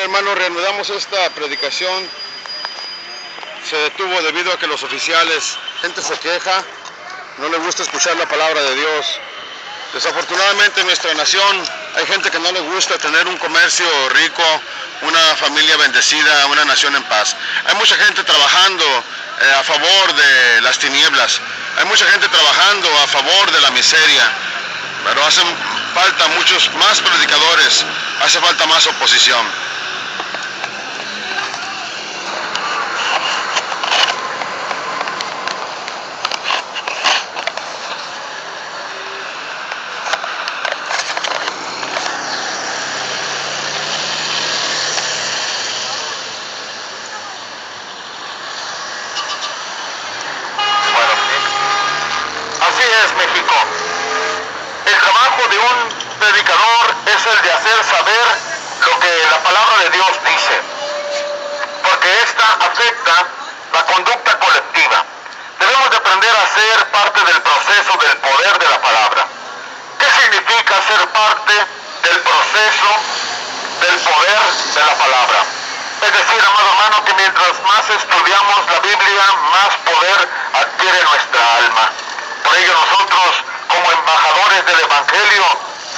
hermanos, reanudamos esta predicación. Se detuvo debido a que los oficiales, gente se queja, no le gusta escuchar la palabra de Dios. Desafortunadamente en nuestra nación hay gente que no le gusta tener un comercio rico, una familia bendecida, una nación en paz. Hay mucha gente trabajando a favor de las tinieblas, hay mucha gente trabajando a favor de la miseria, pero hacen falta muchos más predicadores, hace falta más oposición. México. El trabajo de un predicador es el de hacer saber lo que la palabra de Dios dice, porque esta afecta la conducta colectiva. Debemos de aprender a ser parte del proceso del poder de la palabra. ¿Qué significa ser parte del proceso del poder de la palabra? Es decir, amado hermano, que mientras más estudiamos la Biblia, más poder adquiere nuestra alma. Por ello nosotros, como embajadores del Evangelio,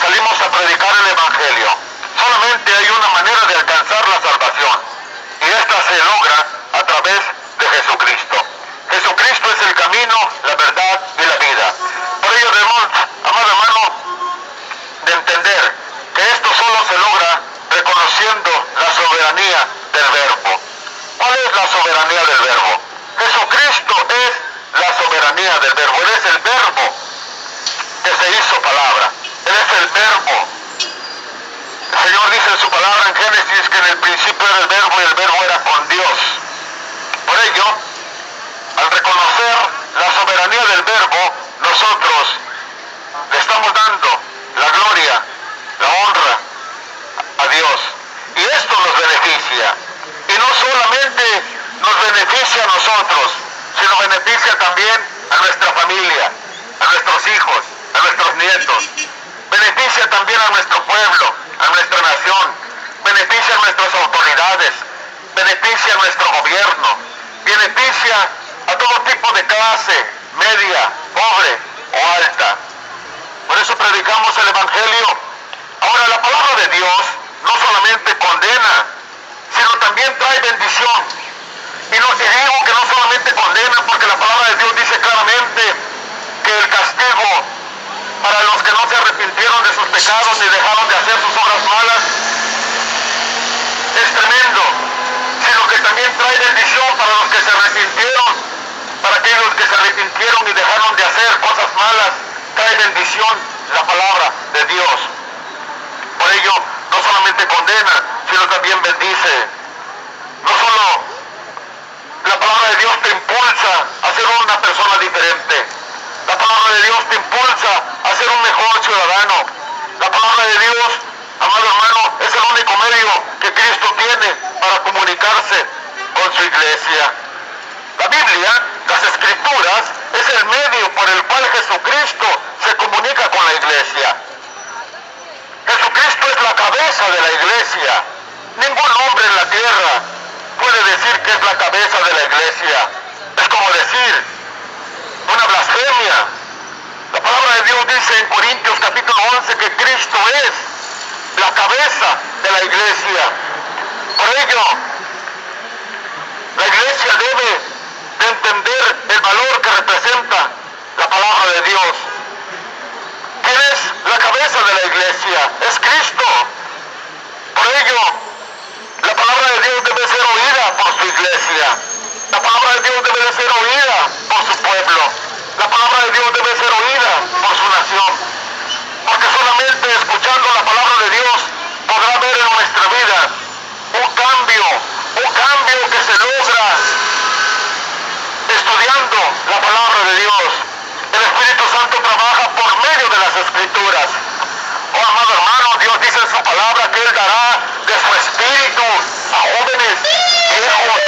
salimos a predicar el Evangelio. Solamente hay una manera de alcanzar la salvación, y esta se logra a través de Jesucristo. Jesucristo es el camino, la verdad y la vida. Por ello debemos, amado hermano, de entender que esto solo se logra reconociendo la soberanía del Verbo. ¿Cuál es la soberanía del Verbo? Jesucristo es la soberanía del Verbo. Él es el Verbo que se hizo palabra. Él es el Verbo. El Señor dice en su palabra en Génesis que en el principio era el Verbo y el Verbo era con Dios. Por ello, al reconocer la soberanía del Verbo, nosotros le estamos dando la gloria, la honra a Dios. Y esto nos beneficia. Y no solamente nos beneficia a nosotros, sino beneficia también a nuestra familia, a nuestros hijos, a nuestros nietos. Beneficia también a nuestro pueblo, a nuestra nación. Beneficia a nuestras autoridades. Beneficia a nuestro gobierno. Beneficia a todo tipo de clase, media, pobre o alta. Por eso predicamos el Evangelio. Ahora, la palabra de Dios no solamente condena, sino también trae bendición. Y digo que no solamente condena, porque la palabra de Dios dice claramente que el castigo para los que no se arrepintieron de sus pecados ni dejaron de hacer sus obras malas es tremendo, sino que también trae bendición para los que se arrepintieron, para aquellos que se arrepintieron y dejaron de hacer cosas malas. Trae bendición la palabra de Dios. Por ello, no solamente condena, sino también bendice. No solo la palabra de Dios te impulsa a ser una persona diferente. La palabra de Dios te impulsa a ser un mejor ciudadano. La palabra de Dios, amado hermano, es el único medio que Cristo tiene para comunicarse con su iglesia. La Biblia, las Escrituras, es el medio por el cual Jesucristo se comunica con la iglesia. Jesucristo es la cabeza de la iglesia. Ningún hombre en la tierra puede decir que es la cabeza de la iglesia. Es como decir una blasfemia. La palabra de Dios dice en Corintios capítulo 11 que Cristo es la cabeza de la iglesia. Por ello, la iglesia debe de entender el valor que representa la palabra de Dios. ¿Quién es la cabeza de la iglesia? Es Cristo. Por ello, la palabra de Dios debe ser oída por su iglesia. La palabra de Dios debe de ser oída por su pueblo. La palabra de Dios debe ser oída por su nación. Porque solamente escuchando la palabra de Dios podrá haber en nuestra vida un cambio que se logra estudiando la palabra de Dios. El Espíritu Santo trabaja por medio de las Escrituras. Oh, amado hermano, Dios dice en su palabra que Él dará de su Espíritu a jóvenes, viejos.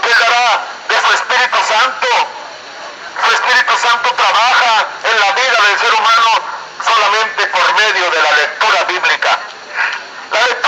Que Él dará de su Espíritu Santo. Su Espíritu Santo trabaja en la vida del ser humano solamente por medio de la lectura bíblica. La lectura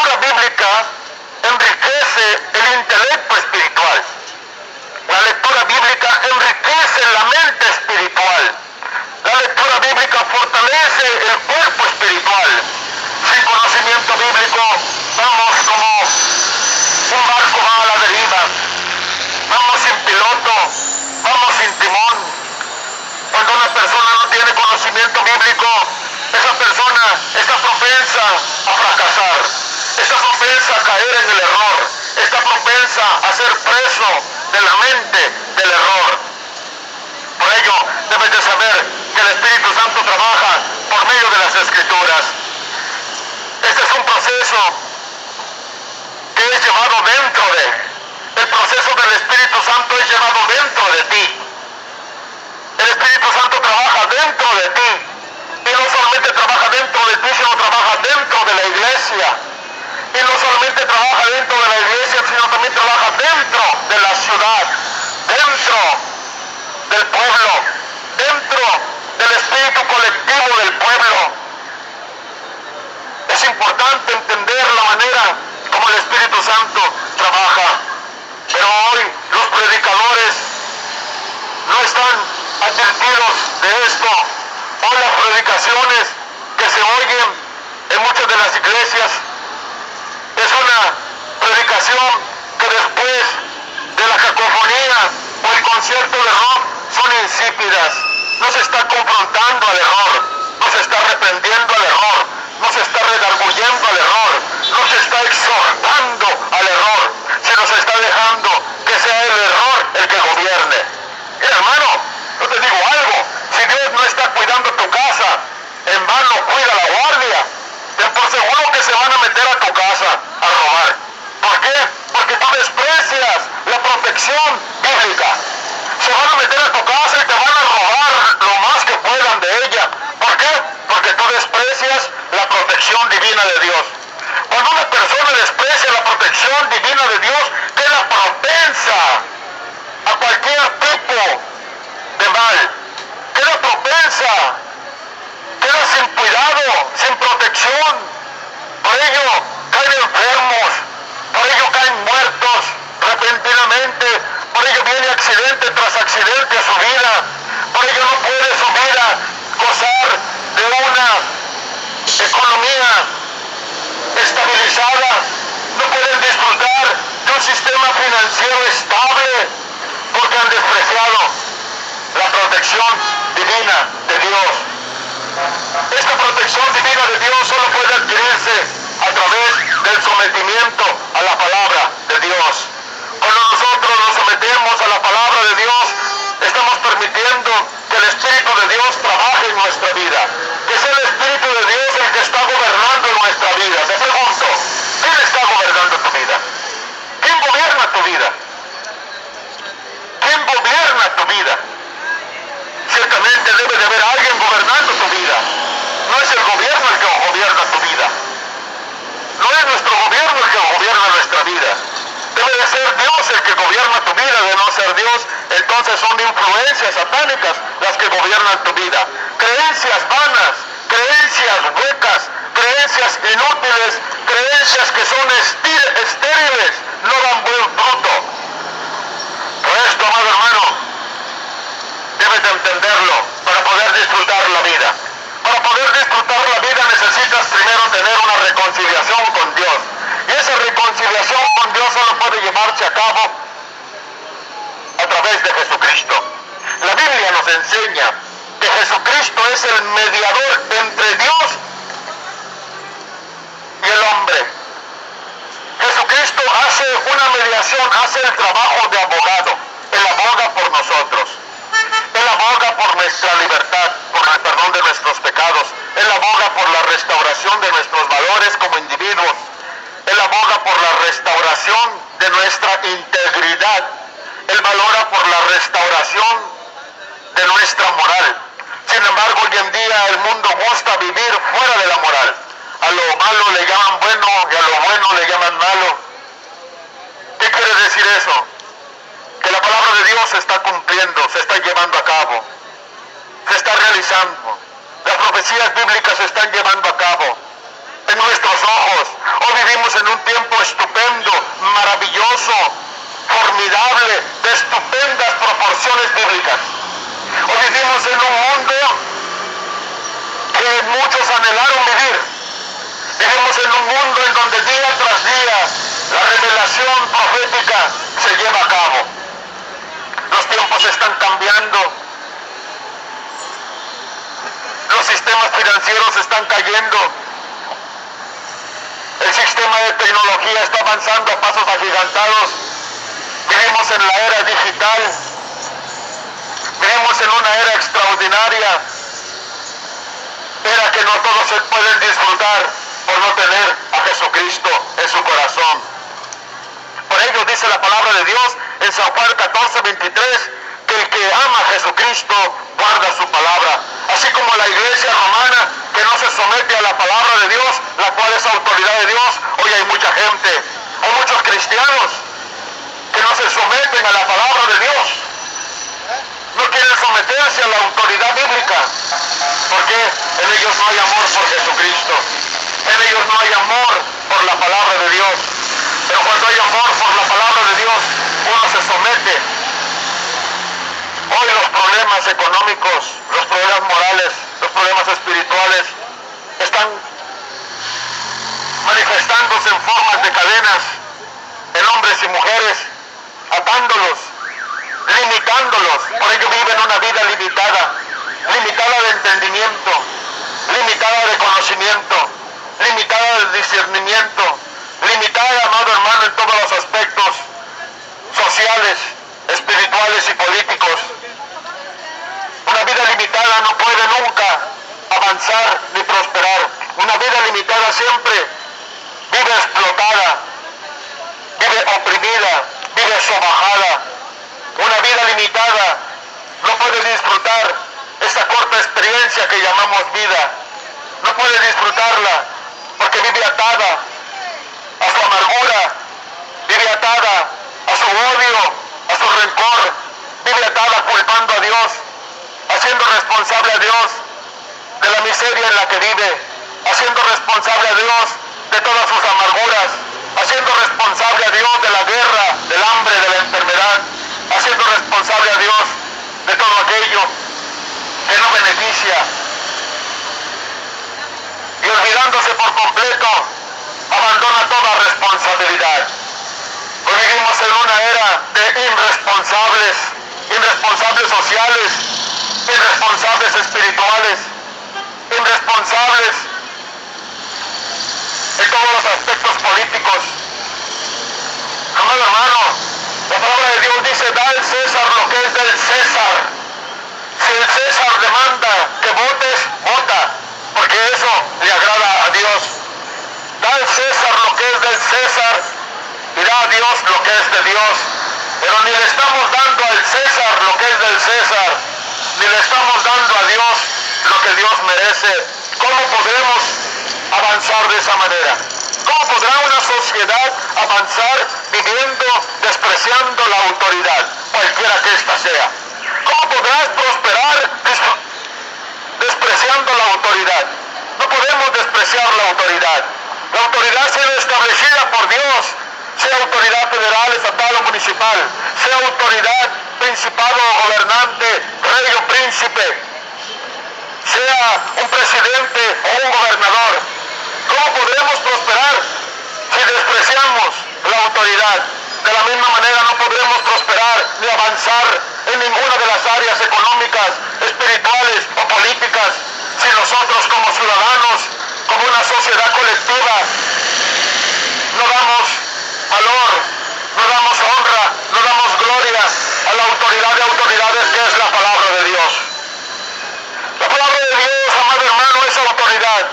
caer en el error, está propensa a ser preso de la mente del error. Por ello, debes de saber que el Espíritu Santo trabaja por medio de las Escrituras. Este es un proceso que es llevado dentro de. El proceso del Espíritu Santo es llevado dentro de ti. El Espíritu Santo trabaja dentro de ti. Y no solamente trabaja dentro de ti, sino trabaja dentro de la iglesia. Y no solamente trabaja dentro de la iglesia, sino también trabaja dentro de la ciudad, dentro del pueblo, dentro del espíritu colectivo del pueblo. Es importante entender la manera como el Espíritu Santo trabaja. Pero hoy los predicadores no están advertidos de esto. Hoy las predicaciones que se oyen en muchas de las iglesias es una predicación que después de la cacofonía o el concierto de rock son insípidas. No se está confrontando al error, no se está reprendiendo al error, no se está redarguyendo al error, no se está exhortando al error, sino se está dejando que sea el error el que gobierne. Mira, hermano, yo te digo algo, si Dios no está cuidando tu casa, en vano cuida la guardia. Ten por seguro que se van a meter a tu casa a robar. ¿Por qué? Porque tú desprecias la protección bíblica. Se van a meter a tu casa y te van a robar lo más que puedan de ella. ¿Por qué? Porque tú desprecias la protección divina de Dios. Cuando una persona desprecia la protección divina de Dios, queda propensa a cualquier tipo de mal. Queda propensa, queda sin cuidado, sin protección. Por ello caen enfermos, por ello caen muertos repentinamente, por ello viene accidente tras accidente a su vida, por ello no puede su vida gozar de una economía estabilizada, no pueden disfrutar de un sistema financiero estable, porque han despreciado la protección divina de Dios. Esta protección divina de Dios solo puede adquirirse a través del sometimiento a la palabra de Dios. Cuando nosotros nos sometemos a la palabra de Dios, estamos permitiendo que el Espíritu de Dios trabaje en nuestra vida, que sea el Espíritu de Dios el que está gobernando nuestra vida. Te pregunto, ¿quién está gobernando tu vida? ¿Quién gobierna tu vida? ¿Quién gobierna tu vida? Ciertamente debe de haber alguien gobernando tu vida. No es el gobierno el que gobierna tu vida. No es nuestro gobierno el que gobierna nuestra vida. Debe de ser Dios el que gobierna tu vida. De no ser Dios, entonces son influencias satánicas las que gobiernan tu vida. Creencias vanas, creencias huecas, creencias inútiles, creencias que son estériles, no dan buen fruto. Por esto, amado hermano, debes de entenderlo para poder disfrutar la vida. Para poder disfrutar la vida necesitas primero tener una reconciliación con Dios. Y esa reconciliación con Dios solo puede llevarse a cabo a través de Jesucristo. La Biblia nos enseña que Jesucristo es el mediador entre Dios y el hombre. Jesucristo hace una mediación, hace el trabajo de abogado. Él aboga por nosotros. Él aboga por nuestra libertad, por el perdón de nuestros pecados. Él aboga por la restauración de nuestros valores como individuos. Él aboga por la restauración de nuestra integridad. Él valora por la restauración de nuestra moral. Sin embargo, hoy en día el mundo gusta vivir fuera de la moral. A lo malo le llaman bueno y a lo bueno le llaman malo. ¿Qué quiere decir eso? Que la palabra de Dios se está cumpliendo, se está llevando a cabo, se está realizando. Las profecías bíblicas se están llevando a cabo en nuestros ojos. Hoy vivimos en un tiempo estupendo, maravilloso, formidable, de estupendas proporciones bíblicas. Hoy vivimos en un mundo que muchos anhelaron vivir. Vivimos en un mundo en donde día tras día la revelación profética se lleva a cabo. Los tiempos están cambiando. Los sistemas financieros están cayendo. El sistema de tecnología está avanzando a pasos agigantados. Vivimos en la era digital. Vivimos en una era extraordinaria. Era que no todos se pueden disfrutar por no tener a Jesucristo en su corazón. Por ello dice la palabra de Dios en San Juan 14:23, que el que ama a Jesucristo guarda su palabra. Así como la iglesia romana que no se somete a la palabra de Dios, la cual es autoridad de Dios, hoy hay mucha gente, hay muchos cristianos que no se someten a la palabra de Dios. No quieren someterse a la autoridad bíblica, porque en ellos no hay amor por Jesucristo, en ellos no hay amor por la palabra de Dios. Pero cuando hay amor por la palabra de Dios, uno se somete. Hoy los problemas económicos, los problemas morales, los problemas espirituales están manifestándose en formas de cadenas en hombres y mujeres, atándolos, limitándolos. Por ello viven una vida limitada, limitada de entendimiento, limitada de conocimiento, limitada de discernimiento, limitada, amado hermano, en todos los aspectos sociales, espirituales y políticos. Una vida limitada no puede nunca avanzar ni prosperar. Una vida limitada siempre vive explotada, vive oprimida, vive sobajada. Una vida limitada no puede disfrutar esta corta experiencia que llamamos vida. No puede disfrutarla porque vive atada a su amargura, vive atada a su odio, a su rencor, vive atada culpando a Dios, haciendo responsable a Dios de la miseria en la que vive, haciendo responsable a Dios de todas sus amarguras, haciendo responsable a Dios de la guerra, del hambre, de la enfermedad, haciendo responsable a Dios de todo aquello que no beneficia, y olvidándose por completo, abandona toda responsabilidad. Hoy vivimos en una era de irresponsables, irresponsables sociales, irresponsables espirituales, irresponsables en todos los aspectos políticos. Amado hermano, la palabra de Dios dice: da al César lo que es del César. Si el César demanda que votes, vota, porque eso le agrada a Dios. Da al César lo que es del César y da a Dios lo que es de Dios. Pero ni le estamos dando al César lo que es del César, ni le estamos dando a Dios lo que Dios merece. ¿Cómo podremos avanzar de esa manera? ¿Cómo podrá una sociedad avanzar viviendo, despreciando la autoridad, cualquiera que ésta sea? ¿Cómo podrás prosperar despreciando la autoridad? No podemos despreciar la autoridad. La autoridad sea establecida por Dios, sea autoridad federal, estatal o municipal, sea autoridad, principado o gobernante, rey o príncipe, sea un presidente o un gobernador. ¿Cómo podremos prosperar si despreciamos la autoridad? De la misma manera no podremos prosperar ni avanzar en ninguna de las áreas económicas, espirituales o políticas si nosotros como ciudadanos, como una sociedad colectiva, no damos valor, no damos honra, no damos gloria a la autoridad de autoridades que es la palabra de Dios. La palabra de Dios, amado hermano, es autoridad.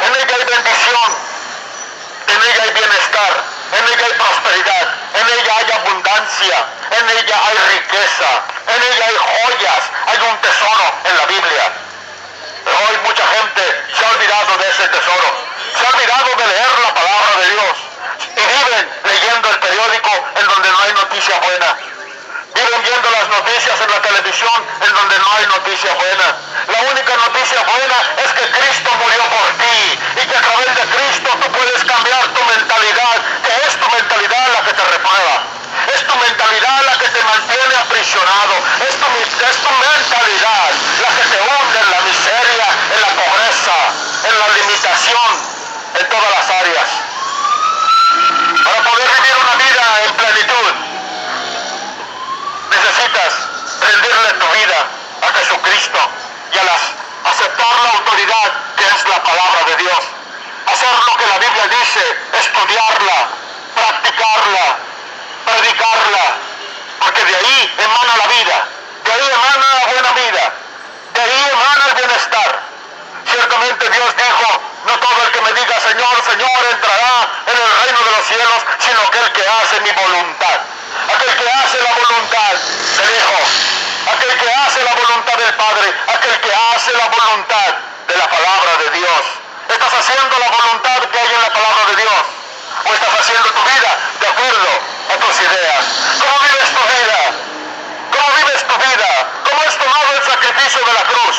En ella hay bendición, en ella hay bienestar, en ella hay prosperidad, en ella hay abundancia, en ella hay riqueza, en ella hay joyas, hay un tesoro en la Biblia. Pero hoy mucha gente se ha olvidado de ese tesoro, se ha olvidado de leer la palabra de Dios y viven leyendo el periódico en donde no hay noticia buena. Viven viendo las noticias en la televisión en donde no hay noticia buena. La única noticia buena es que Cristo murió por ti y que a través de Cristo tú puedes cambiar tu mentalidad, que es tu mentalidad la que te reprueba. Es tu mentalidad la que te mantiene aprisionado. Es tu mentalidad la que te hunde en la miseria, en la pobreza, en la limitación, en todas las áreas. Para poder vivir una vida en plenitud, necesitas rendirle tu vida a Jesucristo y aceptar la autoridad que es la palabra de Dios. Hacer lo que la Biblia Biblia dice estudiarla, practicarla, predicarla, porque de ahí emana la vida, de ahí emana la buena vida, de ahí emana el bienestar. Ciertamente Dios dijo, no todo el que me diga Señor, Señor entrará en el reino de los cielos, sino aquel que hace mi voluntad. Aquel que hace la voluntad del Hijo, aquel que hace la voluntad del Padre, aquel que hace la voluntad de la palabra de Dios. ¿Estás haciendo la voluntad que hay en la palabra de Dios? ¿O estás haciendo tu vida de acuerdo a tus ideas? ¿Cómo vives tu vida? ¿Cómo vives tu vida? ¿Cómo has tomado el sacrificio de la cruz?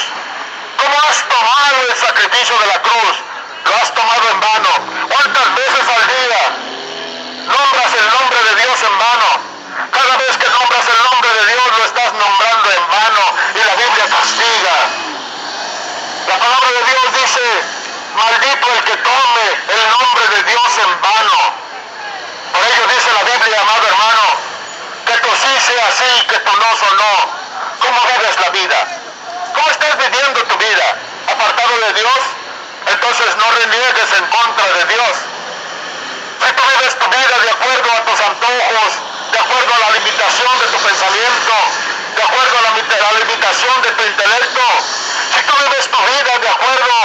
¿Cómo has tomado el sacrificio de la cruz? ¿Lo has tomado en vano? ¿Cuántas veces al día nombras el nombre de Dios en vano? Cada vez que nombras el nombre de Dios lo estás nombrando en vano y la Biblia castiga. La palabra de Dios dice, maldito el que tome el nombre de Dios en vano. Por ello dice la Biblia, amado hermano, que tu sí sea sí, que tu no son no. ¿Cómo vives la vida? ¿Cómo estás viviendo tu vida? ¿Apartado de Dios? Entonces no reniegues en contra de Dios. Si tú vives tu vida de acuerdo a tus antojos, de acuerdo a la limitación de tu pensamiento, de acuerdo a la limitación de tu intelecto, si tú vives tu vida de acuerdo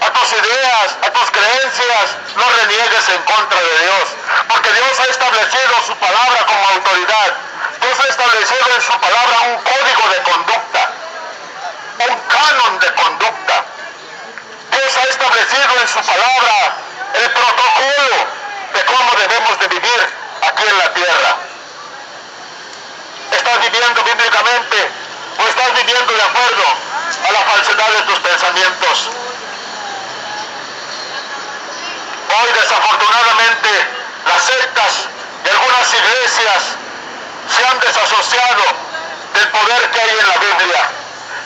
a tus ideas, a tus creencias, no reniegues en contra de Dios, porque Dios ha establecido su palabra como autoridad. Dios ha establecido en su palabra un código de conducta, un canon de conducta. Dios ha establecido en su palabra el protocolo de cómo debemos de vivir aquí en la tierra. ¿Estás viviendo bíblicamente o estás viviendo de acuerdo a la falsedad de tus pensamientos? Hoy desafortunadamente las sectas de algunas iglesias se han desasociado del poder que hay en la Biblia.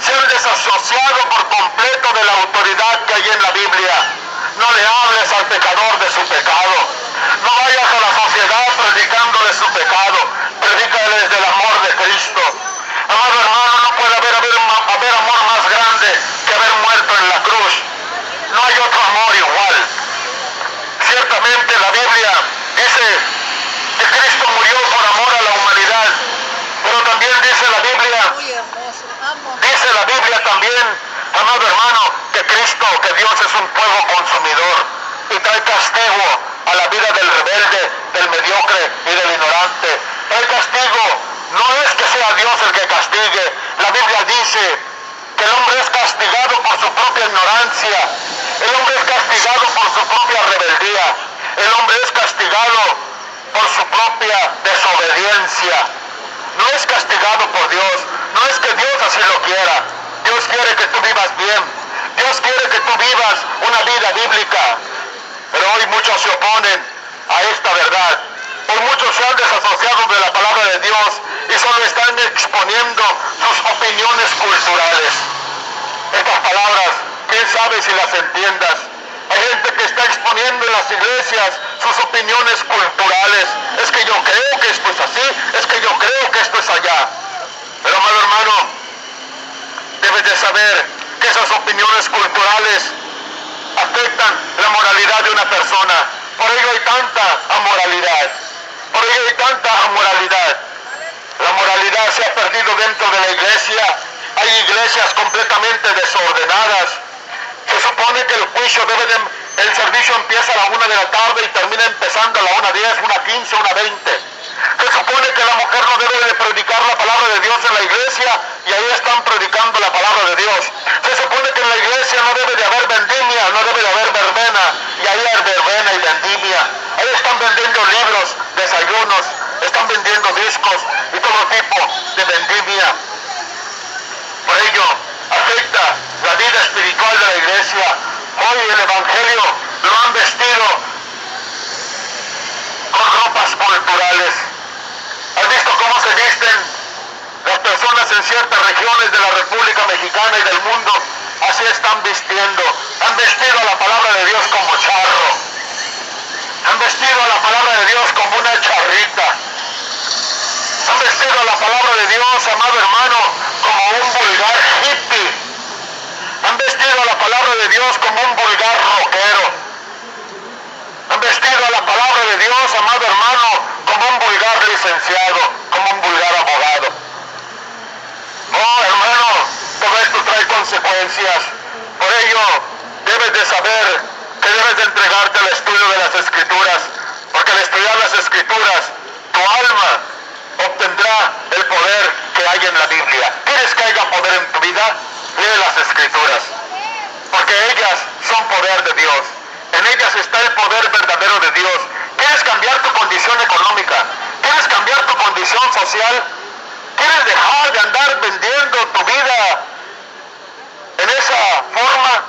Se han desasociado por completo de la autoridad que hay en la Biblia. No le hables al pecador de su pecado. No vayas a la sociedad predicándole su pecado. Predícales del amor de Cristo. Amado hermano, no puede haber amor más grande que haber muerto en la cruz. No hay otro amor igual. Ciertamente la Biblia dice que Cristo murió por amor a la humanidad. Pero también dice la Biblia también, amado hermano, que Cristo, que Dios es un fuego consumidor y trae castigo a la vida del rebelde, del mediocre y del ignorante. Trae castigo, no es que sea Dios el que castigue. La Biblia dice que el hombre es castigado por su propia ignorancia, el hombre es castigado por su propia rebeldía, el hombre es castigado por su propia desobediencia. No es castigado por Dios, no es que Dios así lo quiera. Dios quiere que tú vivas bien, Dios quiere que tú vivas una vida bíblica. Pero hoy muchos se oponen a esta verdad. Hoy muchos se han desasociado de la palabra de Dios y solo están exponiendo sus opiniones culturales. Estas palabras, quién sabe si las entiendas. Hay gente que está exponiendo en las iglesias sus opiniones culturales. Es que yo creo que esto es así, es que yo creo que esto es allá. Pero amado hermano, debes de saber que esas opiniones culturales afectan la moralidad de una persona. Por ello hay tanta amoralidad. Por ello hay tanta amoralidad. La moralidad se ha perdido dentro de la iglesia. Hay iglesias completamente desordenadas. Se supone que el juicio el servicio empieza a la 1 de la tarde y termina empezando a la 1:10, 1:15, 1:20. Se supone que la mujer no debe de predicar la palabra de Dios en la iglesia y ahí están predicando la palabra de Dios. Se supone que en la iglesia no debe de haber vendimia, no debe de haber verbena y ahí hay verbena y vendimia. Ahí están vendiendo libros, desayunos, están vendiendo discos y todo tipo de vendimia. Por ello afecta la vida espiritual de la iglesia. Hoy el evangelio lo han vestido con ropas culturales. ¿Has visto cómo se visten las personas en ciertas regiones de la República Mexicana y del mundo? Así están vistiendo. Han vestido a la palabra de Dios como charro. Han vestido a la palabra de Dios como una charrita. Han vestido a la palabra de Dios, amado hermano, como un vulgar hippie. Han vestido a la palabra de Dios como un vulgar rockero. de Dios, amado hermano, como un vulgar licenciado, como un vulgar abogado. No, hermano, todo esto trae consecuencias. Por ello, debes de saber que debes de entregarte al estudio de las Escrituras, porque al estudiar las Escrituras, tu alma obtendrá el poder que hay en la Biblia. ¿Quieres que haya poder en tu vida? Lee las Escrituras, porque ellas son poder de Dios. En ellas está el poder verdadero de Dios. ¿Quieres cambiar tu condición económica? ¿Quieres cambiar tu condición social? ¿Quieres dejar de andar vendiendo tu vida en esa forma?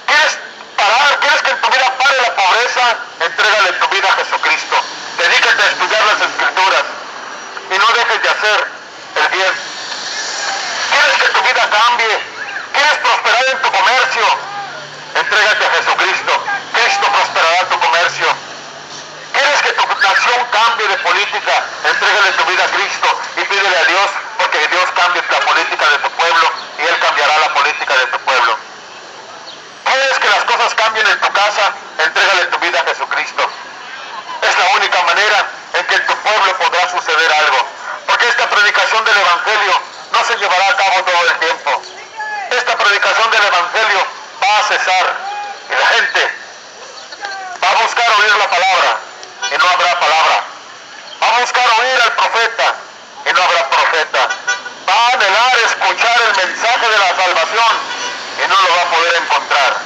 ¿Quieres parar? ¿Quieres que en tu vida pare la pobreza? Entrégale tu vida a Jesucristo. Dedícate a estudiar las Escrituras y no dejes de hacer el bien. ¿Quieres que tu vida cambie? ¿Quieres prosperar en tu comercio? Entrégate a Jesucristo. Cristo prosperará tu comercio. ¿Quieres que tu nación cambie de política? Entrégale tu vida a Cristo y pídele a Dios, porque Dios cambie la política de tu pueblo y Él cambiará la política de tu pueblo. ¿Quieres que las cosas cambien en tu casa? Entrégale tu vida a Jesucristo. Es la única manera en que en tu pueblo podrá suceder algo, porque esta predicación del Evangelio no se llevará a cabo todo el tiempo. Esta predicación del Evangelio va a cesar y la gente va a buscar oír la palabra y no habrá palabra. Va a buscar oír al profeta y no habrá profeta. Va a anhelar escuchar el mensaje de la salvación y no lo va a poder encontrar.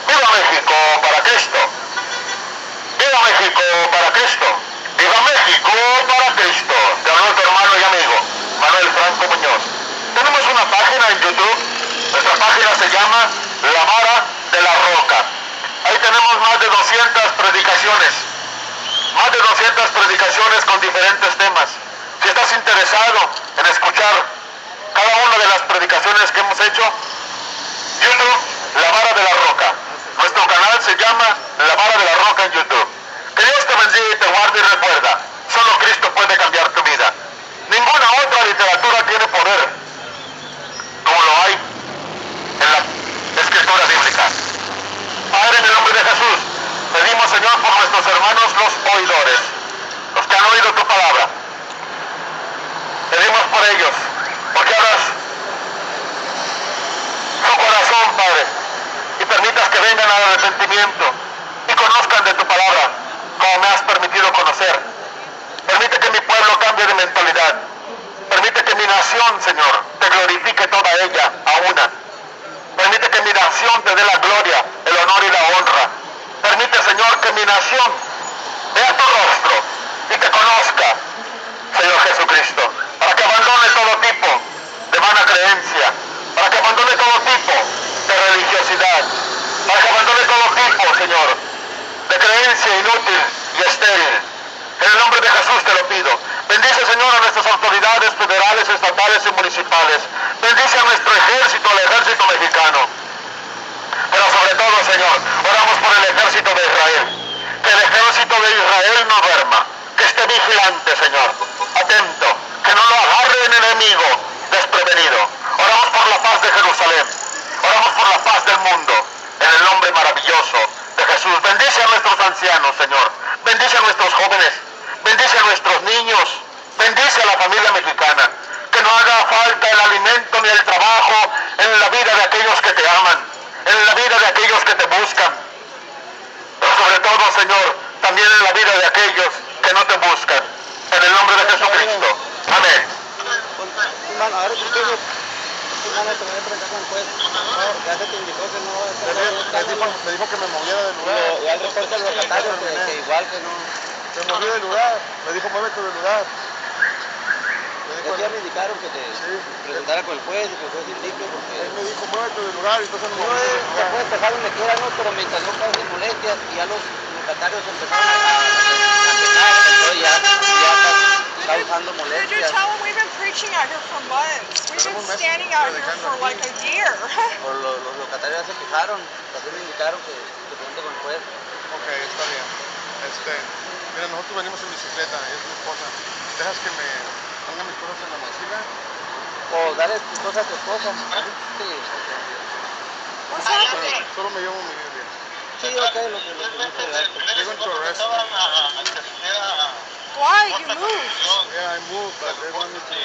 ¡Viva México para Cristo! ¡Viva México para Cristo! ¡Viva México para Cristo! Te hablo tu hermano y amigo, Manuel Franco Muñoz. Tenemos una página en YouTube. Nuestra página se llama La Vara de la Roca. Ahí tenemos más de 200 predicaciones. Más de 200 predicaciones con diferentes temas. Si estás interesado en escuchar cada una de las predicaciones que hemos hecho, YouTube, La Vara de la Roca. Nuestro canal se llama La Vara de la Roca en YouTube. Que Dios te bendiga y te guarde y recuerda, solo Cristo puede cambiar tu vida. Ninguna otra literatura tiene poder como lo hay en la Escritura bíblica. Padre, en el nombre de Jesús, pedimos, Señor, por nuestros hermanos los oidores, los que han oído tu palabra. Pedimos por ellos, porque abras su corazón, Padre, y permitas que vengan al arrepentimiento y conozcan de tu palabra, como me has permitido conocer. Permite que mi pueblo cambie de mentalidad. Permite que mi nación, Señor, te glorifique toda ella a una. Permite que mi nación te dé la gloria, el honor y la honra. Permite, Señor, que mi nación vea tu rostro y te conozca, Señor Jesucristo, para que abandone todo tipo de vana creencia, para que abandone todo tipo de religiosidad, para que abandone todo tipo, Señor, de creencia inútil y estéril. En el nombre de Jesús te lo pido. Bendice, Señor, a nuestras autoridades federales, estatales y municipales. Bendice a nuestro ejército, al ejército mexicano. Pero sobre todo, Señor, oramos por el ejército de Israel. Que el ejército de Israel no duerma. Que esté vigilante, Señor. Atento. Que no lo agarre el enemigo desprevenido. Oramos por la paz de Jerusalén. Oramos por la paz del mundo. En el nombre maravilloso de Jesús. Bendice a nuestros ancianos, Señor. Bendice a nuestros jóvenes. Bendice a nuestros niños. Bendice a la familia mexicana. Que no haga falta el alimento ni el trabajo en la vida de aquellos que te aman, en la vida de aquellos que te buscan. Pero sobre todo, Señor, también en la vida de aquellos que no te buscan. En el nombre de Jesucristo. Amén. Me dijo que me moviera del lugar. Y al respecto al locatario, que igual que no. Me moví del lugar. Me dijo, muévete del lugar. Ya me indicaron que te presentara con el juez y que el juez indique porque... Él me dijo, muévete del lugar y entonces me moví del Te lugar. puedes dejar donde quieras, ¿no? Pero mientras no causen molestias y ya los locatarios empezaron a quejar, entonces ya estás causando Did you molestias. tell him we've been preaching out here for months? We've been standing out here for like a year. Por los locatarios ya se quejaron, también me indicaron que presente con el juez. Ok, está bien. Mira, nosotros venimos en bicicleta, es mi esposa. ¿Dejas que me ponga mis cosas en la mochila? O darle tus cosas a tu esposa. Sí. What's happening? Solo me llevo mi Biblia. Sí, ok, lo que dice el acto. They're going to arrest me. Why? You moved. Yeah, I moved, but they want me to.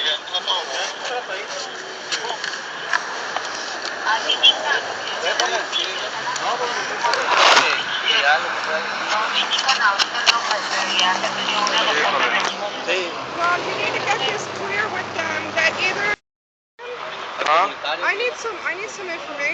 Déjame. No, pues que ya lo que trae. Sí. Well, you need to get this clear with them that either Huh? I need some information.